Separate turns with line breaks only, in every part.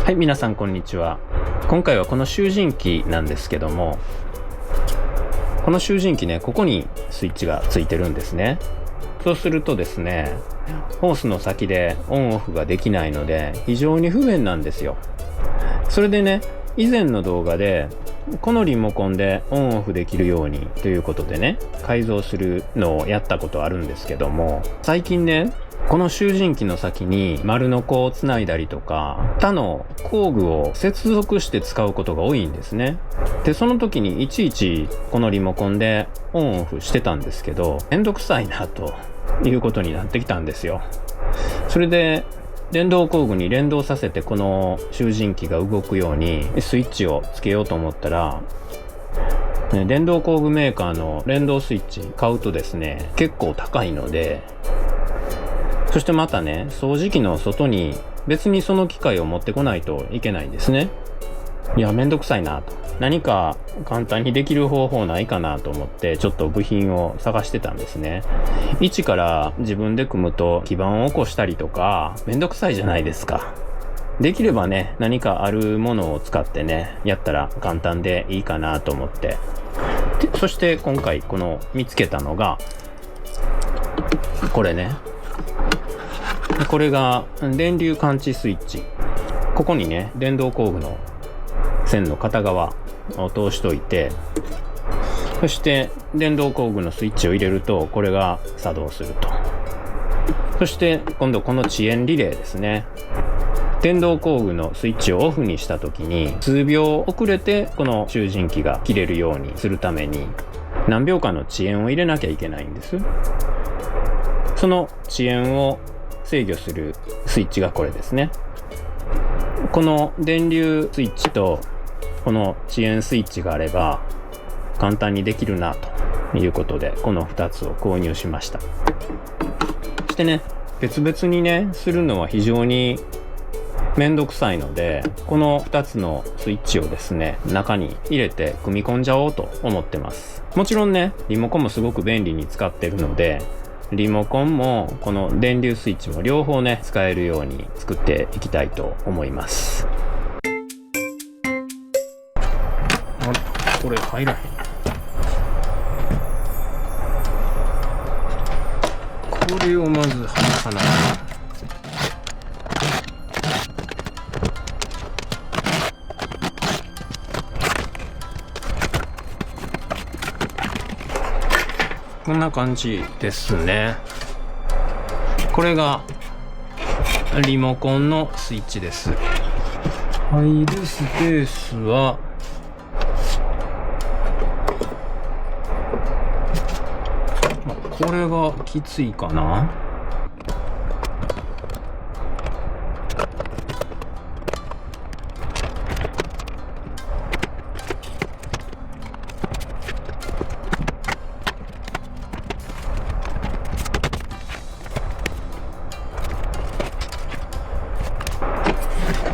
はい、皆さんこんにちは。今回はこの集塵機なんですけども、この集塵機ね、ここにスイッチがついてるんですね。そうするとですね、ホースの先でオンオフができないので非常に不便なんですよ。それでね、以前の動画でこのリモコンでオンオフできるようにということでね、改造するのをやったことあるんですけども、最近ね、この集塵機の先に丸ノコをつないだりとか他の工具を接続して使うことが多いんですね。でその時にいちいちこのリモコンでオンオフしてたんですけど、めんどくさいなということになってきたんですよ。それで電動工具に連動させてこの集塵機が動くようにスイッチをつけようと思ったら、電動工具メーカーの連動スイッチ買うとですね、結構高いので、そしてまたね、掃除機の外に別にその機械を持ってこないといけないんですね。いや、めんどくさいなと。何か簡単にできる方法ないかなと思ってちょっと部品を探してたんですね。一から自分で組むと基板を起こしたりとかめんどくさいじゃないですか。できればね、何かあるものを使ってね、やったら簡単でいいかなと思って。でそして今回この見つけたのがこれね。これが電流感知スイッチ。ここにね、電動工具の線の片側を通しといて、そして電動工具のスイッチを入れるとこれが作動すると。そして今度この遅延リレーですね。電動工具のスイッチをオフにした時に数秒遅れてこの集塵機が切れるようにするために何秒間の遅延を入れなきゃいけないんです。その遅延を制御するスイッチがこれですね。この電流スイッチとこの遅延スイッチがあれば簡単にできるなということで、この2つを購入しました。そしてね、別々にねするのは非常にめんどくさいので、この2つのスイッチをですね、中に入れて組み込んじゃおうと思ってます。もちろんね、リモコンもすごく便利に使ってるので、リモコンもこの電流スイッチも両方ね使えるように作っていきたいと思います。これ入らへん。これをまず外さない。こんな感じですね。これがリモコンのスイッチです。入るスペースはこれがきついかな。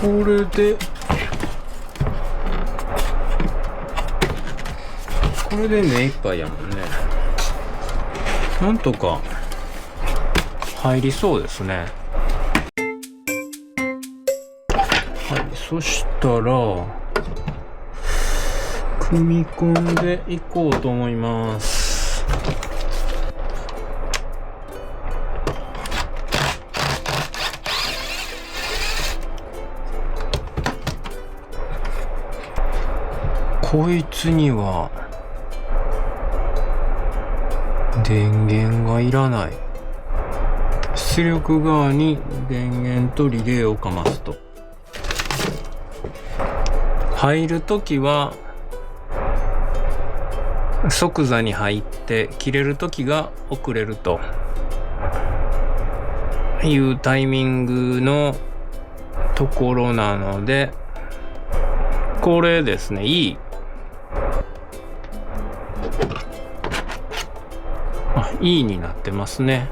これで目いっぱいやもんね。なんとか入りそうですね。はい、そしたら組み込んでいこうと思います。こいつには電源がいらない。出力側に電源とリレーをかますと、入るときは即座に入って切れるときが遅れるというタイミングのところなので、これですね、いいになってますね。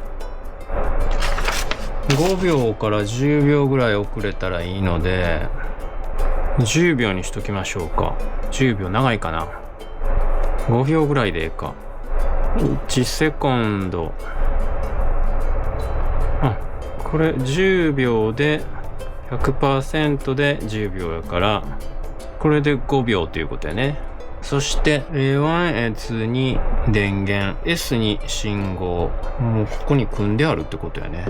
5秒から10秒ぐらい遅れたらいいので10秒にしときましょうか。10秒長いかな。5秒ぐらいでいいか。1セコンド。これ10秒で100% で10秒やから、これで5秒ということやね。そして A1、A2 に電源、S に信号。もうここに組んであるってことやね。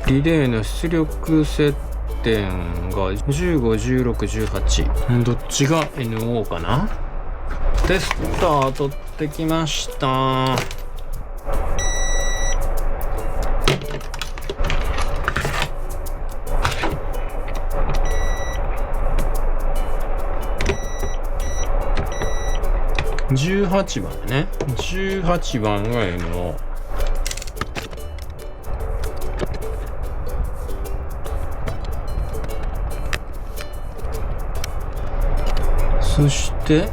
リレーの出力設定が15、16、18。どっちが NO かな？テスター取ってきました。18番ね。18番が NO。そして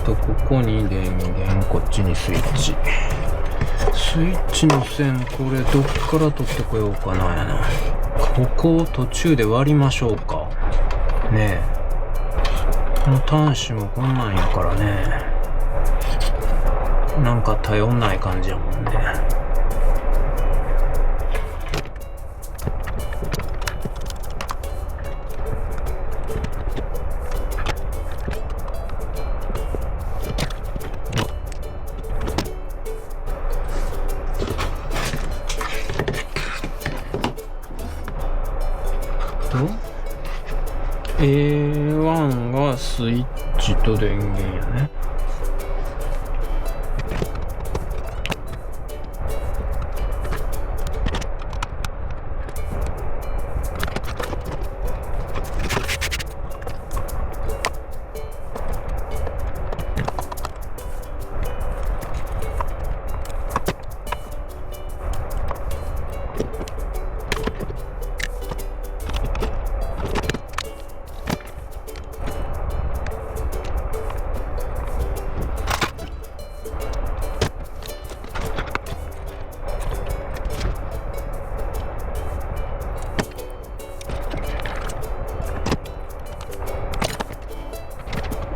ここに電源、こっちにスイッチ。スイッチの線、これどっから取ってこようかなやな。ここを途中で割りましょうか。ねえ。この端子もこんなんやからね。なんか頼んない感じやもんね。A1 がスイッチと電源やね。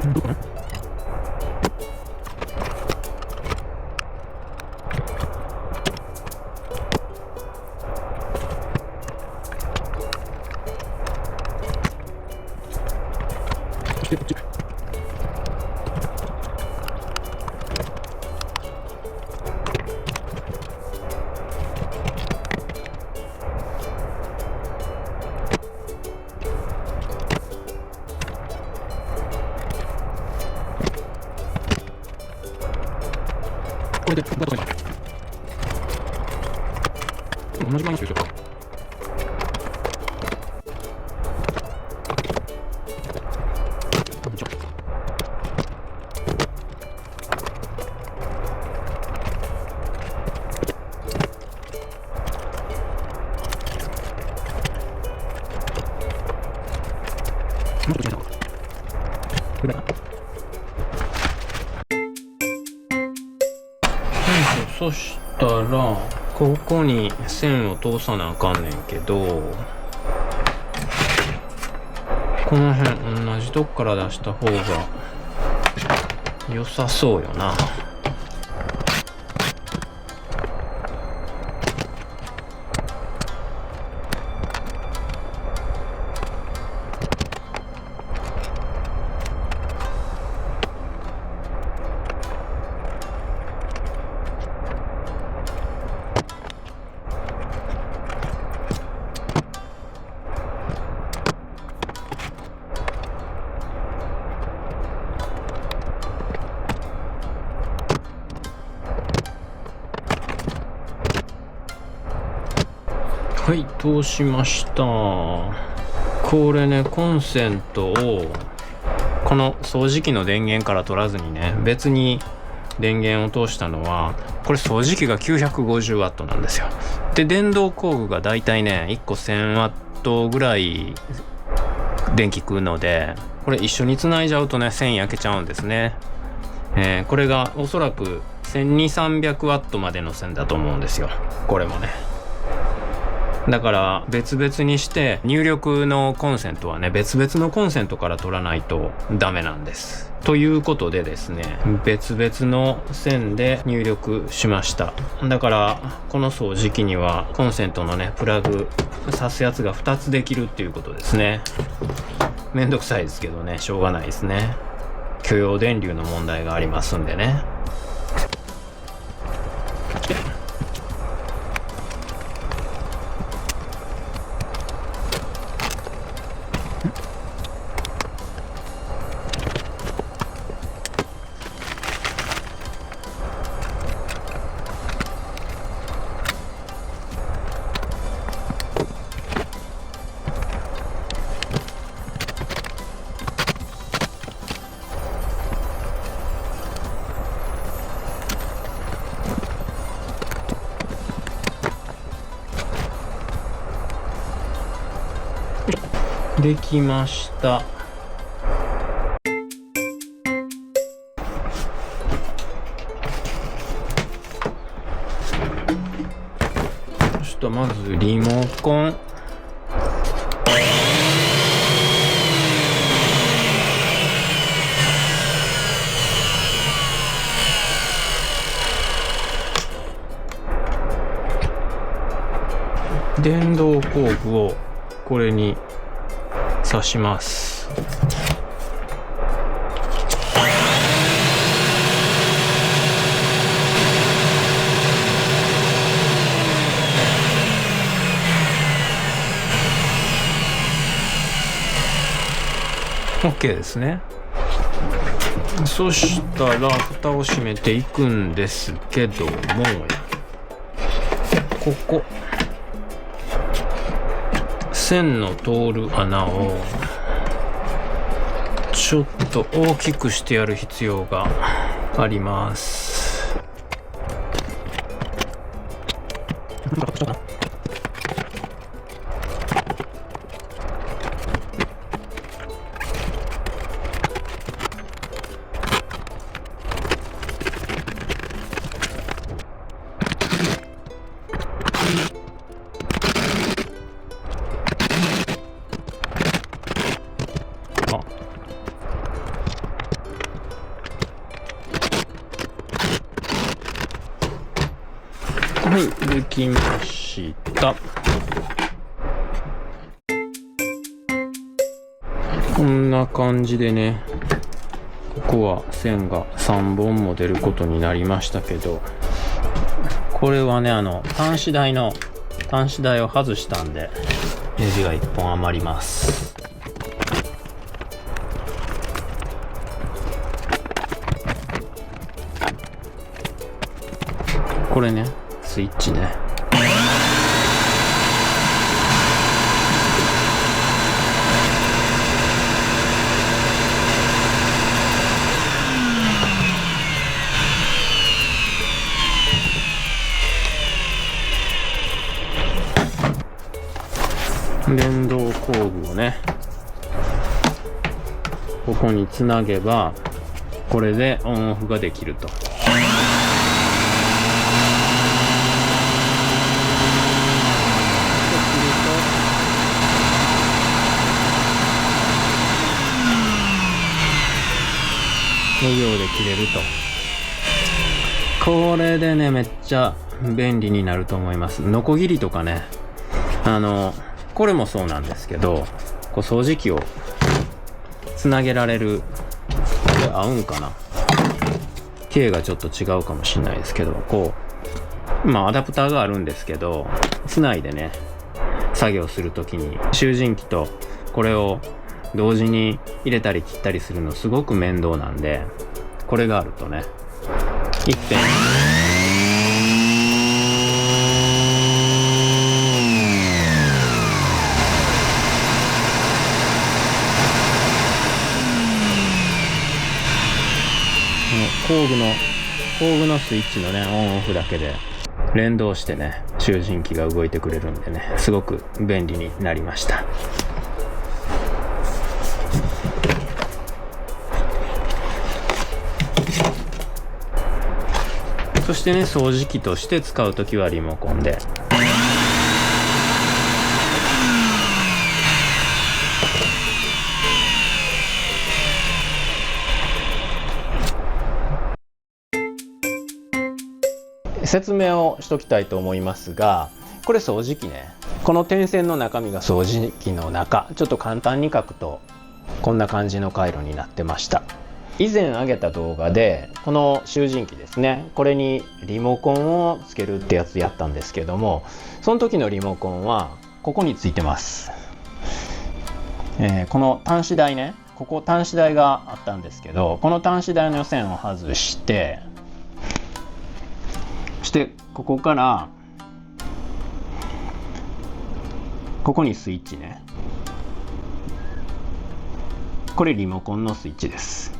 どこかな？そしてこっち。これでまた同じマイナスでしょうか。これだな。そしたらここに線を通さなあかんねんけど、この辺同じとこから出した方が良さそうよな。はい、通しました。これね、コンセントをこの掃除機の電源から取らずにね、別に電源を通したのは、これ掃除機が 950W なんですよ。で、電動工具がだいたいね、1個 1000W ぐらい電気食うので、これ一緒につないじゃうとね線焼けちゃうんですね。これがおそらく1200-300ワットまでの線だと思うんですよ、これもね。だから別々にして入力のコンセントはね別々のコンセントから取らないとダメなんです。ということでですね、別々の線で入力しました。だからこの掃除機にはコンセントのねプラグ挿すやつが2つできるっていうことですね。めんどくさいですけどね、しょうがないですね。許容電流の問題がありますんでね。できました。そしてまずリモコン、電動工具をこれに刺します。OK ですね。そしたら蓋を閉めていくんですけども、ここ線の通る穴をちょっと大きくしてやる必要があります。はい、できました。こんな感じでね、ここは線が3本も出ることになりましたけど、これはね端子台を外したんでネジが1本余ります。これねスイッチね、電動工具をねここにつなげばこれでオンオフができると。無料で切れると。これでねめっちゃ便利になると思います。ノコギリとかね、これもそうなんですけど、こう掃除機をつなげられる、これ合うんかな、径がちょっと違うかもしれないですけど、こうアダプターがあるんですけど、つないでね作業するときに集塵機とこれを同時に入れたり切ったりするのすごく面倒なんで、これがあるとねいっぺん工具のスイッチのねオンオフだけで連動してね集塵機が動いてくれるんでね、すごく便利になりました。そしてね、掃除機として使うときはリモコンで。説明をしときたいと思いますが、これ掃除機ね。この点線の中身が掃除機の中。ちょっと簡単に書くとこんな感じの回路になってました。以前上げた動画でこの集塵機ですね、これにリモコンをつけるってやつやったんですけども、その時のリモコンはここについてます。この端子台ね、ここ端子台があったんですけど、この端子台の線を外して、そしてここからここにスイッチね、これリモコンのスイッチです。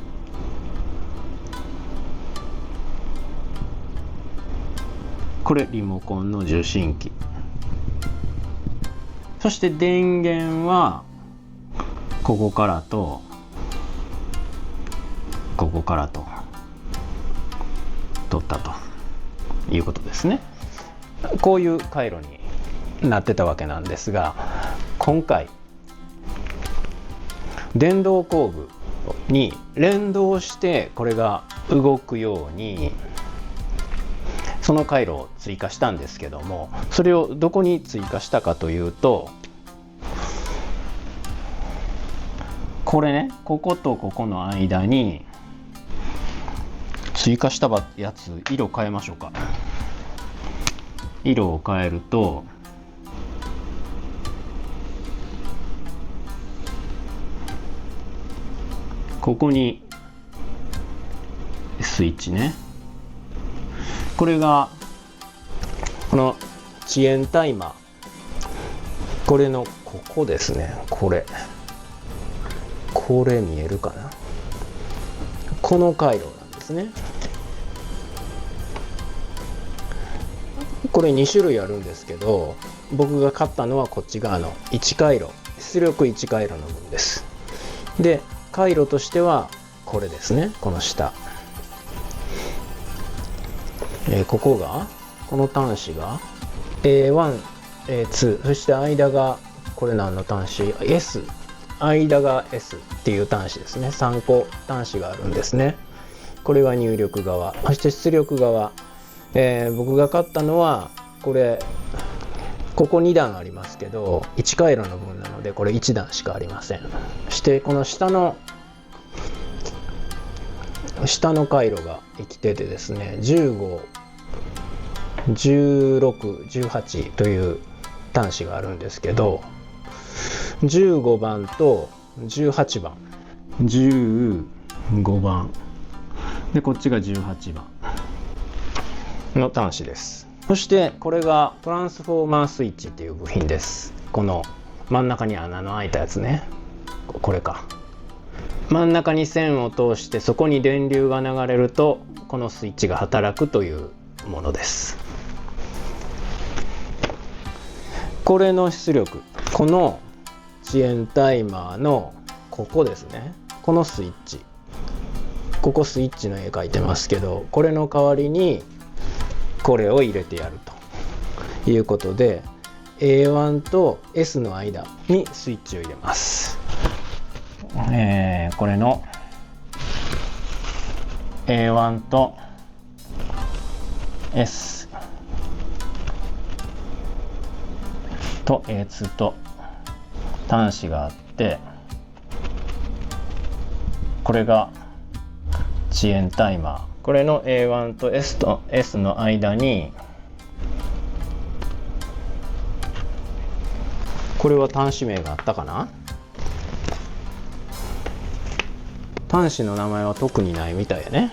これリモコンの受信機。そして電源はここからとここからと取ったということですね。こういう回路になってたわけなんですが、今回電動工具に連動してこれが動くようにその回路を追加したんですけども、それをどこに追加したかというと、これね、こことここの間に追加したやつ、色変えましょうか。色を変えるとここにスイッチね、これがこの遅延タイマー、これのここですね、これ見えるかな、この回路なんですね。これ2種類あるんですけど、僕が買ったのはこっち側の1回路、出力1回路の分です。で回路としてはこれですね、この下、ここがこの端子が A1、A2、そして間がこれ何の端子 S、 間が S っていう端子ですね。3個端子があるんですね。これが入力側、そして出力側、僕が買ったのはここ2段ありますけど1回路の分なので、これ1段しかありません。そしてこの下の回路が生きててですね、15、16、18という端子があるんですけど、15番と18番、15番でこっちが18番の端子です。そしてこれがトランスフォーマースイッチっていう部品です。この真ん中に穴の開いたやつね、これか。真ん中に線を通してそこに電流が流れるとこのスイッチが働くというものです。これの出力、この遅延タイマーのここですね、このスイッチ、ここスイッチの絵描いてますけど、これの代わりにこれを入れてやるということで A1 と S の間にスイッチを入れます。これの A1 と S と A2 と端子があって、これが遅延タイマー、これの A1 と S の間に、これは端子名があったかな。端子の名前は特にないみたいやね。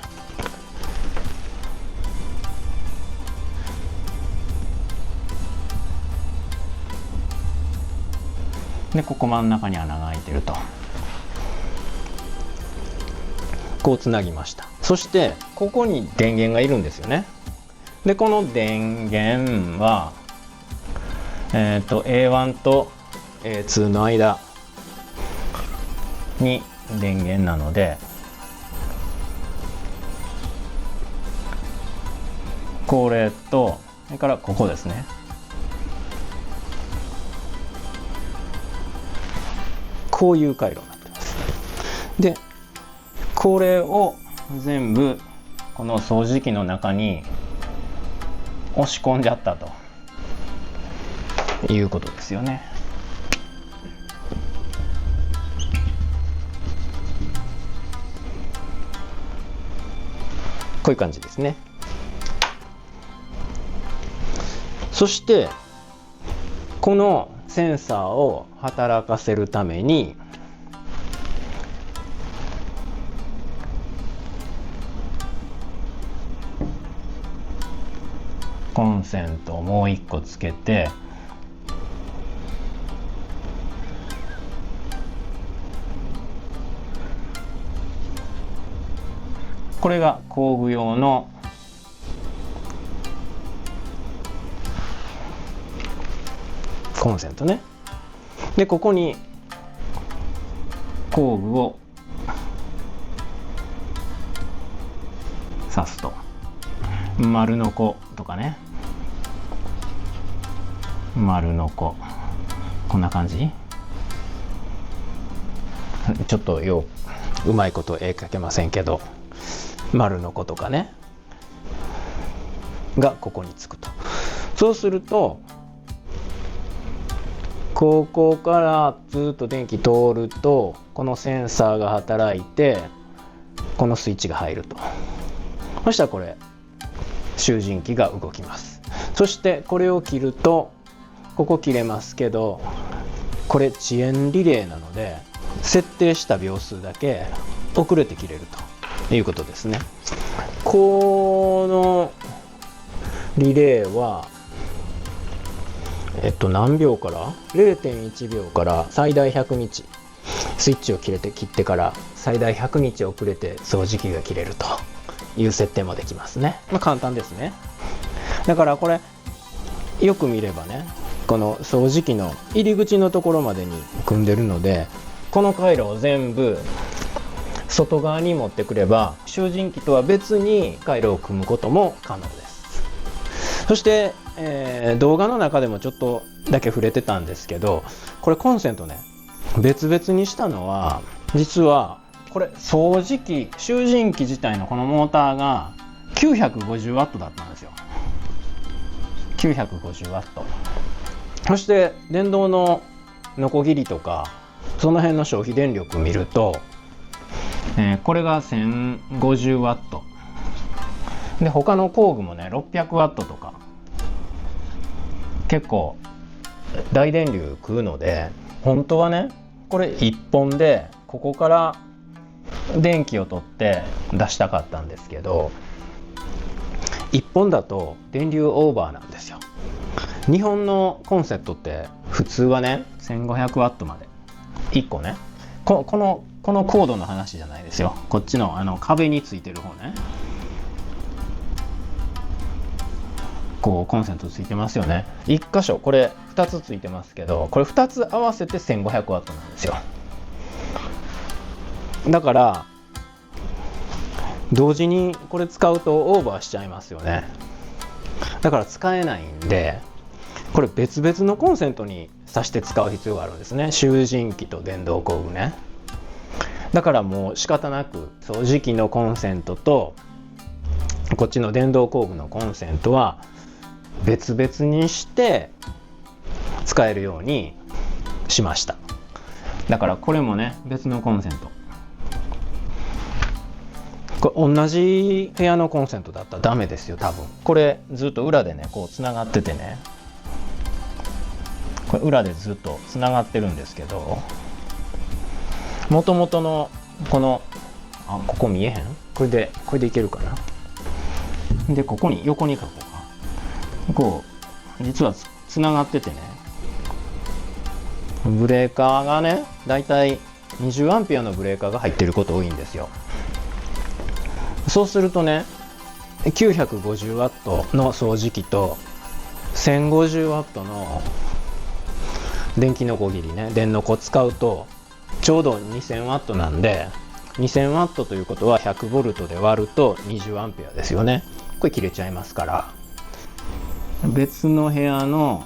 でここ真ん中に穴が開いてると、こうつなぎました。そしてここに電源がいるんですよね。でこの電源はA1 と A2 の間に電源なので、これとそれからここですね。こういう回路になってます。でこれを全部この掃除機の中に押し込んじゃったということですよね。こういう感じですね。そしてこのセンサーを働かせるためにコンセントをもう一個つけて、これが工具用のコンセントね。でここに工具を挿すと、丸ノコとかね、丸ノコこんな感じ。ちょっとうまいこと絵描けませんけど、丸ノコとかねがここにつくと。そうするとここからずっと電気通るとこのセンサーが働いてこのスイッチが入ると。そしたらこれ集塵機が動きます。そしてこれを切るとここ切れますけど、これ遅延リレーなので設定した秒数だけ遅れて切れるということですね。このリレーは何秒から 0.1 秒から最大100日スイッチを切ってから最大100日遅れて掃除機が切れるという設定もできますね。簡単ですね。だからこれよく見ればね、この掃除機の入り口のところまでに組んでるので、この回路を全部外側に持ってくれば集塵機とは別に回路を組むことも可能です。そして、動画の中でもちょっとだけ触れてたんですけど、これコンセントね別々にしたのは、実はこれ掃除機集塵機自体のこのモーターが 950W だったんですよ。 950W。 そして電動のノコギリとかその辺の消費電力見ると、これが 1050W で他の工具もね 600W とか結構大電流食うので、本当はねこれ1本でここから電気を取って出したかったんですけど、1本だと電流オーバーなんですよ。日本のコンセントって普通はね 1500W まで1個ね、このコードの話じゃないですよ。こっちの壁についてる方ね、こうコンセントついてますよね。1箇所これ2つついてますけど、これ2つ合わせて 1500W なんですよ。だから同時にこれ使うとオーバーしちゃいますよね。だから使えないんで、これ別々のコンセントに挿して使う必要があるんですね。集塵機と電動工具ね。だからもう仕方なく掃除機のコンセントとこっちの電動工具のコンセントは別々にして使えるようにしました。だからこれもね別のコンセント、これ同じ部屋のコンセントだったらダメですよ多分。これずっと裏でねこうつながっててね、これ裏でずっとつながってるんですけど、もともとのこのここ見えへん？これでいけるかな。でここに横に書こうか。こう実はつながっててね、ブレーカーがねだいたい 20A のブレーカーが入ってること多いんですよ。そうするとね 950W の掃除機と 1050W の電気ノコギリね、電ノコ使うとちょうど 2000W なんで、 2000W ということは 100V で割ると 20A ですよね。これ切れちゃいますから、別の部屋の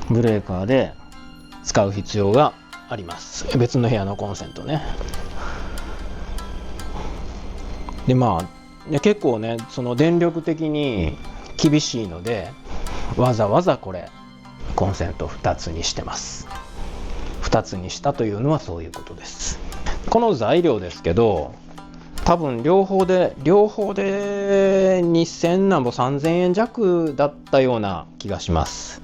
ブレーカーで使う必要があります。別の部屋のコンセントね。で結構ね、その電力的に厳しいので、わざわざこれコンセント2つにしてます。2つにしたというのはそういうことです。この材料ですけど、多分両方で2000何ぼ3000円弱だったような気がします。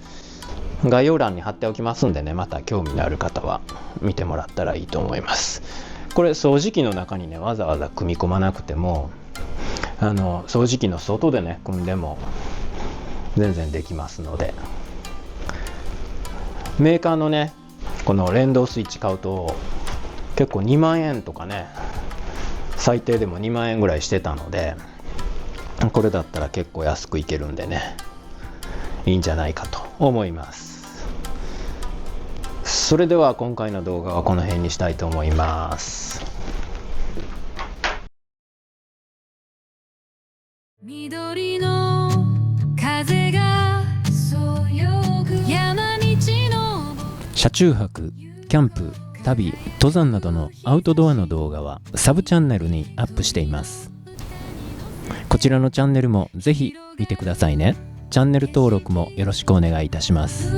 概要欄に貼っておきますんでね、また興味のある方は見てもらったらいいと思います。これ掃除機の中にね、わざわざ組み込まなくても、掃除機の外でね組んでも全然できますので、メーカーのねこの連動スイッチ買うと結構2万円とかね、最低でも2万円ぐらいしてたので、これだったら結構安くいけるんでね、いいんじゃないかと思います。それでは今回の動画はこの辺にしたいと思います。
緑の風がそよぐ山道の
車中泊、キャンプ、旅、登山などのアウトドアの動画はサブチャンネルにアップしています。こちらのチャンネルもぜひ見てくださいね。チャンネル登録もよろしくお願いいたします。